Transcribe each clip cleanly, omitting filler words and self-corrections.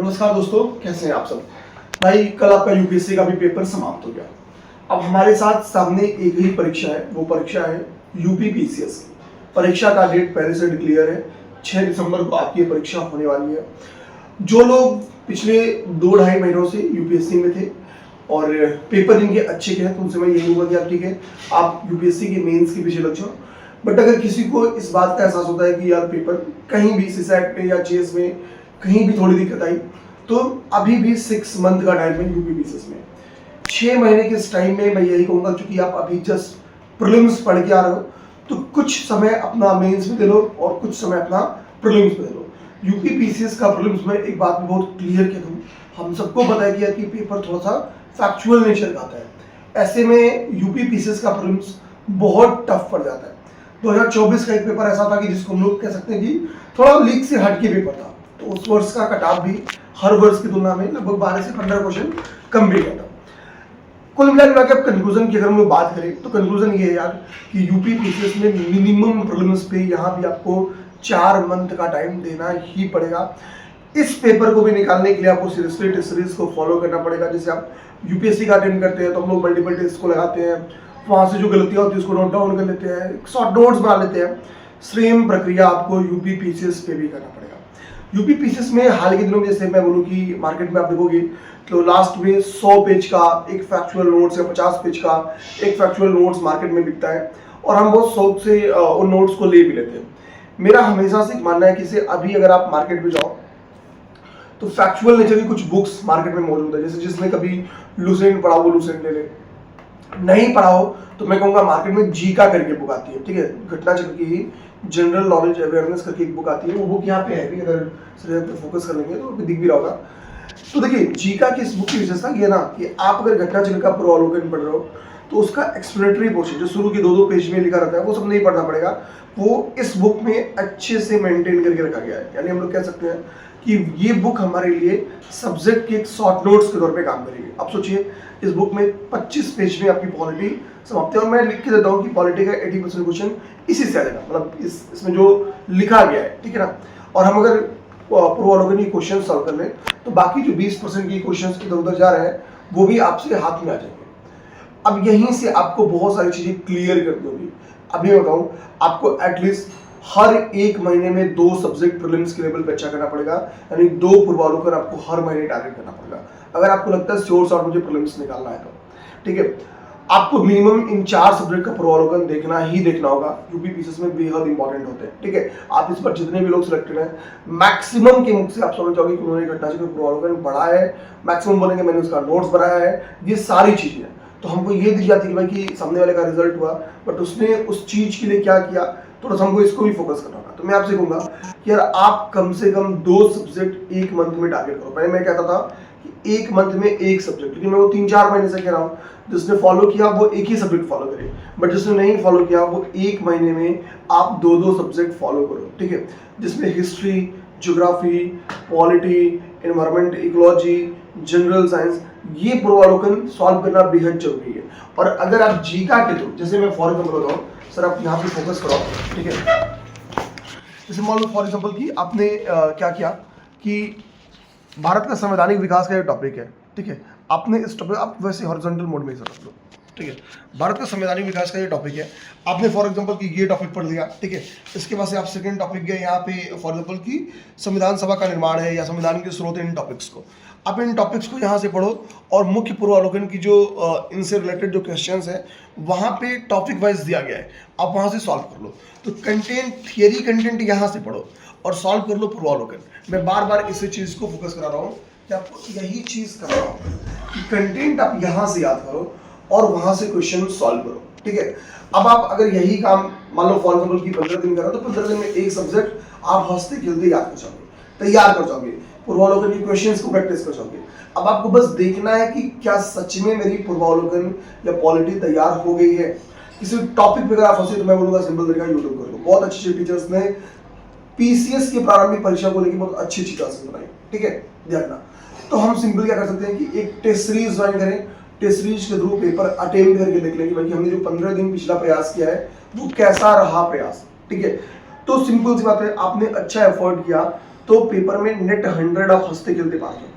नमस्कार दोस्तों, कैसे हैं आप सब। भाई कल आपका यूपीएससी का भी पेपर समाप्त हो गया। अब हमारे साथ सामने एक ही परीक्षा है, वो परीक्षा है यूपी पीसीएस की। परीक्षा का डेट पहले से डिक्लेयर है, 6 दिसंबर को आपकी परीक्षा होने वाली है। जो लोग पिछले 2-2.5 महीनों से यूपीएससी में थे और पेपर इनके अच्छे गए, तो उनसे मैं यही कहूँगा कि आप ठीक है, आप यूपीएससी के मेंस के पीछे लग जाओ। बट अगर किसी को इस बात का एहसास होता है कि यार पेपर कहीं भी सीसैट में या जेएस में कहीं भी थोड़ी दिक्कत आई, तो अभी भी 6 मंथ का टाइम है यूपी पीसीएस में। 6 महीने के इस टाइम में मैं यही कहूँगा, क्योंकि आप अभी जस्ट प्रीलिम्स पढ़ के आ रहे हो, तो कुछ समय अपना मेंस में दे लो और कुछ समय अपना प्रीलिम्स में दे लो। यूपी पीसीएस का प्रीलिम्स में एक बात बहुत क्लियर कह दूँ, हम सबको पता है कि यार कि पेपर थोड़ा सा फैक्चुअल नेचर का आता है। ऐसे में यूपी पीसीएस का प्रीलिम्स बहुत टफ पड़ जाता है। 2024 का एक पेपर ऐसा था कि जिसको हम लोग कह सकते हैं कि थोड़ा लीक से हट के पेपर था, तो उस वर्ष का कट-ऑफ भी हर वर्ष की तुलना में लगभग 12 से 15 क्वेश्चन कम भी गया था। कुल मिला के अब कंक्लूजन की अगर हम लोग बात करें, तो कंक्लूजन ये है यार कि यूपी पीसीएस में मिनिमम प्रीलिम्स पे यहाँ भी आपको 4 मंथ का टाइम देना ही पड़ेगा। इस पेपर को भी निकालने के लिए आपको सीरियसली टेस्ट सीरीज को फॉलो करना पड़ेगा। जैसे आप यूपीएससी का अटेंड करते हैं तो हम लोग मल्टीपल टेस्ट को लगाते हैं, वहाँ से जो गलतियाँ होती है उसको नोट डाउन कर लेते हैं, शॉर्ट नोट्स बना लेते हैं। सेम प्रक्रिया आपको यूपी पीसीएस पे भी करना पड़ेगा। यूपी पीसीएस में हाल के दिनों में जैसे मैं बोलूँ कि मार्केट में आप देखोगे तो लास्ट में 100 पेज का एक फैक्चुअल नोट्स या 50 पेज का एक फैक्चुअल नोट्स मार्केट में बिकता है और हम बहुत शौक से उन नोट्स को ले भी लेते हैं। मेरा हमेशा से मानना है कि इसे अभी अगर आप मार्केट में जाओ तो फैक्चुअल नेचर की कुछ बुक्स मार्केट में मौजूद है। जैसे जिसने कभी लुसेंट पढ़ा वो लुसेंट ले ले, नहीं पढ़ा हो तो मैं कहूँगा मार्केट में जीका करके बुक आती है, ठीक है, घटना चक्र की ही जनरल नॉलेज अवेयरनेस करके एक बुक आती है। वो बुक यहाँ पे है भी, अगर सिर्फ पे फोकस कर लेंगे तो दिख भी रहा होगा। तो देखिए जीका की इस बुक की विशेषता ये ना कि आप अगर घटना चक्र का पूर्वावलोकन पढ़ रहे हो तो उसका एक्सप्लेनेटरी पोर्शन जो शुरू के 2-2 पेज में लिखा रहता है वो सब नहीं पढ़ना पड़ेगा, वो इस बुक में अच्छे से मेंटेन करके रखा गया है। यानी हम लोग कह सकते हैं कि ये बुक हमारे लिए सब्जेक्ट के एक शॉर्ट नोट्स के तौर पे काम करेगी। अब सोचिए इस बुक में 25 पेज में आपकी पॉलिटी समाप्त है और मैं लिख के देता हूँ कि पॉलिटी का 80% क्वेश्चन इसी से आ जाएगा, मतलब इसमें जो लिखा गया है, ठीक है ना। और हम अगर पूर्वावलोकन की क्वेश्चन सॉल्व कर लें तो बाकी जो 20% की क्वेश्चन इधर उधर जा रहे हैं वो भी आपसे हाथ में आ जाएंगे। अब यहीं से आपको बहुत सारी चीजें क्लियर करनी होगी। अभी मैं बताऊँ आपको एटलीस्ट हर 1 महीने में 2 सब्जेक्ट प्रीलिम्स के लेवल पे अच्छा करना पड़ेगा, यानी 2 पूर्वावलोकन आपको हर महीने टारगेट करना पड़ेगा। अगर आपको लगता है श्योर शॉर्ट मुझे प्रीलिम्स निकालना है तो ठीक है, आपको मिनिमम इन 4 सब्जेक्ट का पूर्वावलोकन देखना ही देखना होगा। यूपी पीसीएस में बेहद इंपॉर्टेंट होते हैं, ठीक है। आप इस पर जितने भी लोग सिलेक्टेड हैं मैक्सिमम के मुख से आप समझ जाओगे कि उन्होंने घटना चक्र पूर्वावलोकन पढ़ा है, मैक्सिमम बोलेंगे मैंने उसका नोट्स बनाया है, ये सारी चीजें हैं। तो हमको ये दिख जाती है कि भाई कि सामने वाले का रिजल्ट हुआ बट उसने उस चीज के लिए क्या किया, थोड़ा सा हमको इसको भी फोकस करना होगा। तो मैं आपसे कहूंगा कि यार आप कम से कम 2 सब्जेक्ट 1 मंथ में टारगेट करो। पहले मैं कहता था कि 1 मंथ में 1 सब्जेक्ट, लेकिन मैं वो 3-4 महीने से कह रहा हूँ जिसने फॉलो किया वो एक ही सब्जेक्ट फॉलो करे, बट जिसने नहीं फॉलो किया वो 1 महीने में आप 2-2 सब्जेक्ट फॉलो करो, ठीक है। जिसमें history, geography, polity, environment, ecology, general science, ये पूर्वावलोकन सॉल्व करना बेहद जरूरी है। और अगर आप जीका के थ्रू, जैसे मैं फॉर एग्जाम्पल बताऊँ सर, आप यहाँ पे फोकस करो, ठीक है। जैसे मान लो फॉर एग्जाम्पल कि आपने क्या किया कि भारत का संवैधानिक विकास का ये टॉपिक है, ठीक है। आपने इस टॉपिक आप वैसे हॉरिजॉन्टल मोड में ही रख लो, ठीक है। भारत का संवैधानिक विकास का ये टॉपिक है, आपने फॉर एग्जांपल कि ये टॉपिक पढ़ लिया, ठीक है। इसके बाद से आप सेकंड टॉपिक गए यहाँ पे फॉर एग्जांपल कि संविधान सभा का निर्माण है या संविधान के स्रोत इन टॉपिक्स को, आप इन टॉपिक्स को यहाँ से पढ़ो और मुख्य पूर्वावलोकन की जो इनसे रिलेटेड जो क्वेश्चंस है वहाँ पे टॉपिक वाइज दिया गया है, आप वहाँ से सॉल्व कर लो। तो कंटेंट, थियरी कंटेंट यहाँ से पढ़ो और सॉल्व कर लो पूर्वावलोकन। मैं बार बार इसी चीज़ को फोकस करा रहा हूँ कि आपको यही चीज़ कर रहा हूँ कि कंटेंट आप यहाँ से याद करो और वहाँ से क्वेश्चन सॉल्व करो, ठीक है। अब आप अगर यही काम मान लो फॉर एग्जाम्पल कि 15 दिन करो तो 15 दिन में एक सब्जेक्ट आप हंसते खेलते याद कर जाओगे, तैयार कर जाओगे, पूर्वावलोकन की क्वेश्चंस को प्रैक्टिस कर जाओगे। अब आपको बस देखना है कि क्या सच में मेरी पूर्वावलोकन या पॉलिटी तैयार हो गई है। किसी टॉपिक पे अगर आप फंसे तो मैं बोलूँगा सिंपल तरीका यूट्यूब कर लो। बहुत अच्छे टीचर्स ने पीसीएस की प्रारंभिक परीक्षा को लेकर बहुत अच्छी क्लासेस बनाई, ठीक है, ध्यान रखना। तो हम सिंपल क्या कर सकते हैं कि एक टेस्ट सीरीज ज्वाइन करें, टेस्ट सीरीज के थ्रू पेपर अटेम्प्ट करके देख लेंगे भाई हमने जो 15 दिन पिछला प्रयास किया है वो कैसा रहा प्रयास, ठीक है। तो सिंपल सी बात है, आपने अच्छा एफर्ट किया तो पेपर में नेट 100 आप हंसते खेलते पास हो।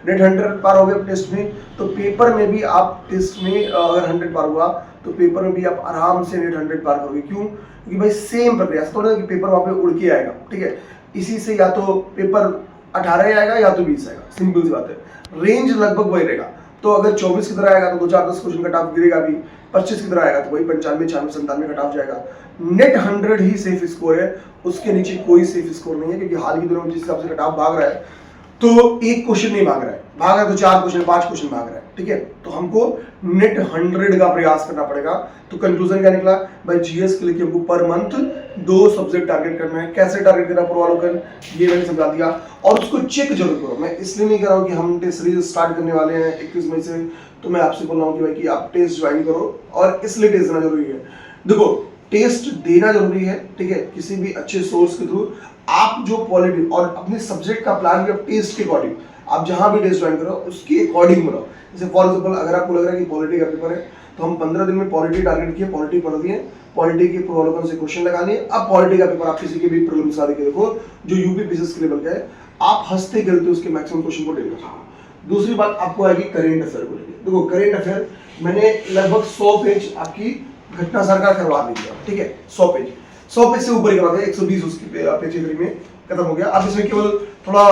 नेट 100 पार हो गए टेस्ट में, तो पेपर में भी आप टेस्ट में अगर 100 पार हुआ तो पेपर में भी आप आराम से नेट 100 पार करोगे। क्यों? क्योंकि भाई सेम प्रक्रिया, थोड़ा कि पेपर वहाँ पे उड़ के आएगा, ठीक है। इसी से या तो पेपर 18 आएगा या तो 20 आएगा, सिंपल सी बात है। रेंज लगभग वही रहेगा। तो अगर 24 की तरह आएगा तो 2-4-10 क्वेश्चन कट ऑफ गिरेगा भी, 25 की तरह आएगा तो वही 95, 96, 97 कट ऑफ जाएगा। नेट 100 ही सेफ स्कोर है, उसके नीचे कोई सेफ स्कोर नहीं है। क्योंकि हाल के दिनों में जिस हिसाब से कट ऑफ भाग रहा है, तो एक क्वेश्चन नहीं भाग रहा है तो 4 क्वेश्चन 5 क्वेश्चन भाग रहा है, ठीक है। तो हमको नेट 100 का प्रयास करना पड़ेगा। तो कंक्लूजन क्या निकला भाई, जीएस के लिए हमको पर मंथ 2 सब्जेक्ट टारगेट करना है। कैसे टारगेट करना पूर्वावलोकन, ये मैंने समझा दिया। और उसको चेक जरूर करो। मैं इसलिए नहीं कह रहा हूँ कि हम टेस्ट सीरीज स्टार्ट करने वाले हैं 21 मई से, तो मैं आपसे बोल रहा हूँ कि भाई कि आप टेस्ट ज्वाइन करो, और इसलिए टेस्ट देना जरूरी है। देखो, टेस्ट देना जरूरी है, ठीक है, किसी भी अच्छे सोर्स के थ्रू। आप जो पॉलिटी और अपने सब्जेक्ट का प्लान भी टेस्ट के अकॉर्डिंग, आप जहां भी टेस्ट ज्वाइन करो उसके अकॉर्डिंग बनाओ। जैसे फॉर एग्जाम्पल अगर आपको लग रहा है कि पॉलिटी का पेपर है, तो हम 15 दिन में पॉलिटी टारगेट किए, पॉलिटी पढ़ दिए, पॉलिटी के पूर्वावलोकन से क्वेश्चन लगा लिए। अब पॉलिटी का पेपर आप किसी के भी प्रीलिम्स आदि के देखो जो यूपी पीसीएस के लेवल का है, आप हंसते खेलते उसके मैक्सिमम क्वेश्चन को डील कर सकते। दूसरी बात आपको आएगी करेंट अफेयर को लेकर। देखो, करेंट अफेयर मैंने लगभग 100 पेज आपकी घटना सार का करवा दिया, ठीक है। 100 पेज से ऊपर ही करवा दिया, 120 उसकी पेज में खत्म हो गया। अब इसमें केवल थोड़ा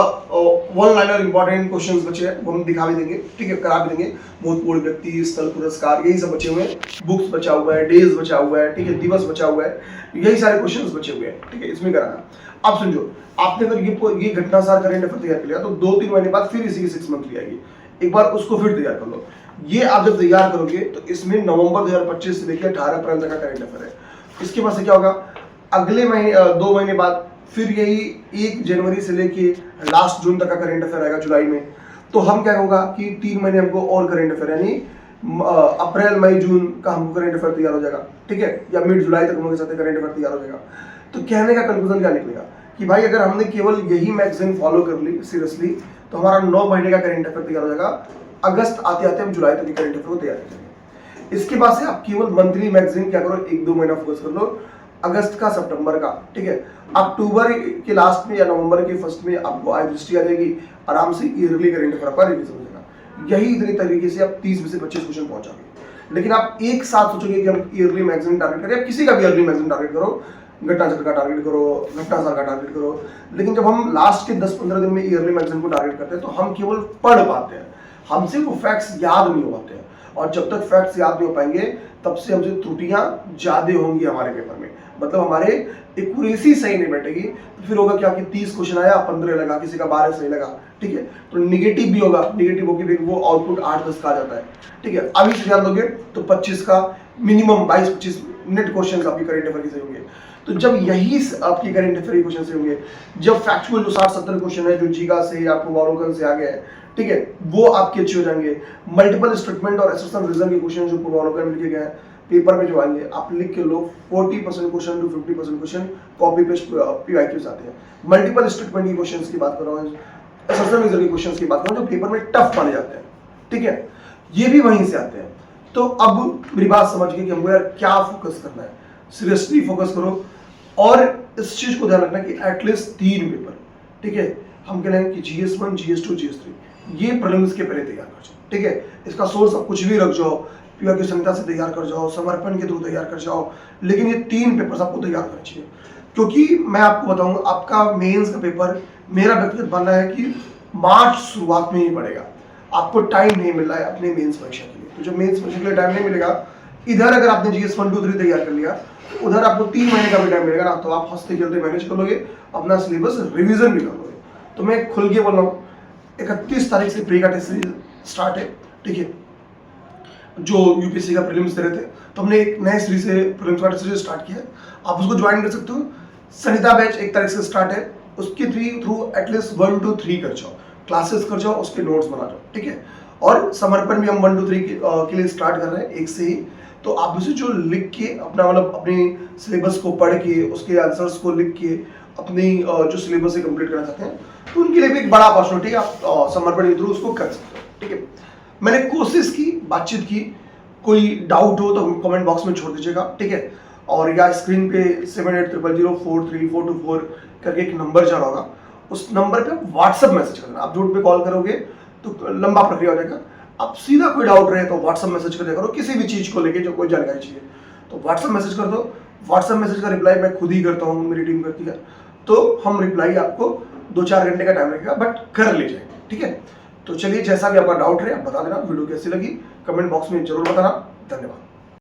वन लाइनर इंपॉर्टेंट क्वेश्चंस बचे हैं, वो हम दिखा भी देंगे, ठीक है, करा भी देंगे। महत्वपूर्ण व्यक्ति, स्थल, पुरस्कार, यही सब बचे हुए हैं। बुक्स बचा हुआ है, डेज बचा हुआ है, ठीक है, दिवस बचा हुआ है, यही सारे क्वेश्चंस बचे हुए हैं, ठीक है, इसमें कराना। अब समझो, आपने अगर ये घटना सार करेंट अफेयर तैयार कर लिया, तो 2-3 महीने बाद फिर इसी की 6 मंथली आएगी, एक बार उसको फिर तैयार कर लो। ये आप जब तैयार करोगे तो इसमें नवंबर 2025 से लेकर 18 अप्रैल तक का करेंट अफेयर है। इसके बाद से क्या होगा, अगले महीने 2 महीने बाद फिर यही 1 जनवरी से लेके लास्ट जून तक का करेंट अफेयर आएगा जुलाई में। तो हम क्या होगा कि 3 महीने हमको और करेंट अफेयर, यानी अप्रैल मई जून का हमको करेंट अफेयर तैयार हो जाएगा, ठीक है, या मिड जुलाई तक हम लोग के साथ करेंट अफेयर तैयार हो जाएगा। तो कहने का कंक्लूजन क्या निकलेगा कि भाई अगर हमने केवल यही मैगजीन फॉलो कर ली सीरियसली, तो हमारा 9 महीने का करेंट अफेयर तैयार हो जाएगा। अगस्त आते आते हम जुलाई तक करेंट अफेयर को तैयार करेंगे। इसके बाद से आप केवल मंथली मैगजीन क्या करो, 1-2 महीना फोकस कर लो, अगस्त का, सितंबर का, ठीक है। अक्टूबर के लास्ट में या नवंबर के फर्स्ट में आपको आई दृष्टि आ जाएगी, आराम से ईयरली करेंट अफेयर का रिवीजन हो जाएगा। यही इतनी तरीके से आप 30 में से 25 क्वेश्चन पहुंचाओगे। लेकिन आप एक साथ सोचोगे कि हम ईयरली मैगजीन टारगेट करें, किसी का भी ईयरली मैगजीन टारगेट करो, घटना चक्र का टारगेट करो, घटना साल का टारगेट करो। लेकिन जब हम लास्ट के 10-15 दिन में ईयरली मैगजीन को टारगेट करते हैं, तो हम केवल पढ़ पाते हैं, हमसे वो फैक्ट्स याद नहीं हो पाते हैं। और जब तक फैक्ट्स याद नहीं हो पाएंगे, तब से हमसे त्रुटियां ज्यादा होंगी हमारे पेपर में, मतलब हमारे एक्यूरेसी सही नहीं बैठेगी। तो फिर होगा क्या कि 30 क्वेश्चन आया, 15 लगा, किसी का 12 सही लगा, ठीक है। तो निगेटिव भी होगा, निगेटिव होगी फिर वो आउटपुट 8-10 का आ जाता है, ठीक है। अभी से ध्यान दोगे तो 25 का मिनिमम 22-25 नेट क्वेश्चन आपके करेंट अफेयर के सही होंगे। तो जब यही आपकी करेंट अफेयर क्वेश्चन से होंगे, जब फैक्चुअल जो 60-70 क्वेश्चन है जो जीगा से या पूर्वावलोकन से आ गए हैं, ठीक है, वो आपके अच्छे हो जाएंगे। मल्टीपल स्टेटमेंट और एसर्शन रीजन के क्वेश्चन जो पूर्वावलोकन में लिखे गए हैं, पेपर में जो आएंगे आप लिख के लो, 40% question to 50% question copy paste PYQs आते हैं। मल्टीपल स्टेटमेंट के क्वेश्चंस की बात कर रहा हूँ, एसर्शन रीजन के क्वेश्चंस की बात कर रहा हूँ, जो पेपर में टफ माने जाते हैं, ठीक है, ये भी वहीं से आते हैं। तो अब मेरी बात समझ गए कि हमको यार क्या फोकस करना है, सीरियसली फोकस करो। और इस चीज को ध्यान रखना कि एटलीस्ट 3 पेपर, ठीक है, हम कह रहे हैं कि GS1, GS2, GS3 ये प्रीलिम्स के पहले तैयार कर जाओ, ठीक है। इसका सोर्स आप कुछ भी रख जाओ, पीआर की संहिता से तैयार कर जाओ, समर्पण के थ्रू तैयार कर जाओ, लेकिन ये 3 पेपर्स आपको तैयार करना चाहिए। क्योंकि मैं आपको बताऊंगा, आपका मेंस का पेपर मेरा व्यक्तिगत मानना है कि मार्च शुरुआत में ही पड़ेगा। आपको टाइम नहीं मिल रहा है अपने मेंस परीक्षा के लिए। तो जब मेंस परीक्षा के लिए टाइम नहीं मिलेगा, इधर अगर आपने GS1, 2, 3 तैयार कर लिया, तो उधर आपको 3 महीने का भी टाइम मिलेगा ना, तो आप हंसते खेलते मैनेज कर लोगे, अपना सिलेबस रिवीजन भी कर लोगे। तो मैं खुल के बोल रहा हूँ, 31 तारीख से प्री का टेस्ट सीरीज स्टार्ट है, ठीक है। जो यूपीएससी का प्रीलिम्स दे रहे थे, तो हमने एक नए सीरीज से प्रीलिम्स का टेस्ट सीरीज स्टार्ट किया है, आप उसको ज्वाइन कर सकते हो। संहिता बैच 1 तारीख से स्टार्ट है, उसके थ्रू एटलीस्ट 1 to 3 कर जाओ, क्लासेस कर जाओ, उसके नोट्स बना जाओ, ठीक है। और समर्पण भी हम 1 to 3 के लिए स्टार्ट कर रहे हैं, एक से ही। तो आप उसे जो लिख के अपना, मतलब अपने सिलेबस को पढ़ के, उसके आंसर्स को लिख के अपनी जो सिलेबस से कंप्लीट करना चाहते हैं, तो उनके लिए भी एक बड़ा अपॉर्चुनिटी आप समर्पण के थ्रू उसको कर सकते हो, ठीक है। मैंने कोशिश की, बातचीत की, कोई डाउट हो तो कमेंट बॉक्स में छोड़ दीजिएगा, ठीक है। और या स्क्रीन पे 7800043424 करके एक नंबर चल होगा, उस नंबर पे व्हाट्सएप मैसेज कर देना। आप झूठ पे कॉल करोगे तो लंबा प्रक्रिया हो जाएगा। आप सीधा कोई डाउट रहे तो व्हाट्सएप मैसेज कर दिया करो, किसी भी चीज को लेके जो कोई जानकारी चाहिए तो व्हाट्सएप मैसेज कर दो। व्हाट्सएप मैसेज का रिप्लाई मैं खुद ही करता हूँ, मेरी टीम करती है, तो हम रिप्लाई आपको 2-4 घंटे का टाइम लगेगा बट कर ले जाएंगे, ठीक है। तो चलिए, जैसा भी आपका डाउट रहे आप बता देना। वीडियो कैसी लगी कमेंट बॉक्स में जरूर बताना। धन्यवाद।